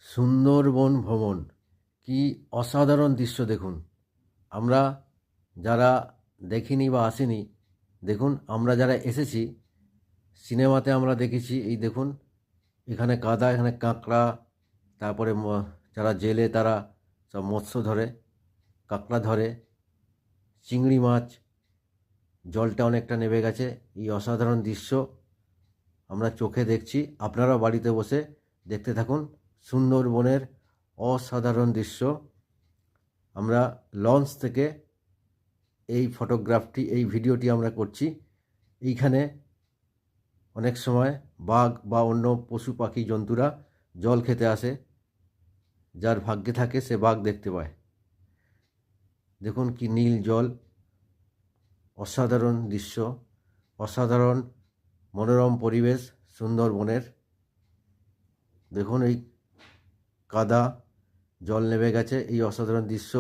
সুন্দরবন ভ্রমণ কি অসাধারণ দৃশ্য দেখুন। আমরা যারা দেখিনি বা আসিনি, দেখুন আমরা যারা এসেছি সিনেমাতে আমরা দেখেছি। এই দেখুন, এখানে কাদা, এখানে কাঁকড়া, তারপরে যারা জেলে তারা সব মৎস্য ধরে, কাঁকড়া ধরে, চিংড়ি মাছ, জলটা অনেকটা নেমে গেছে। এই অসাধারণ দৃশ্য আমরা চোখে দেখছি, আপনারা বাড়িতে বসে দেখতে থাকুন সুন্দরবনের অসাধারণ দৃশ্য। আমরা লঞ্চ থেকে এই ফটোগ্রাফটি, এই ভিডিওটি আমরা করছি। এইখানে অনেক সময় বাঘ বা অন্য পশু পাখি জন্তুরা জল খেতে আসে, যার ভাগ্যে থাকে সে বাঘ দেখতে পায়। দেখুন কি নীল জল, অসাধারণ দৃশ্য, অসাধারণ মনোরম পরিবেশ সুন্দরবনের। দেখুন এই কাদা, জল নেমে গেছে, এই অসাধারণ দৃশ্য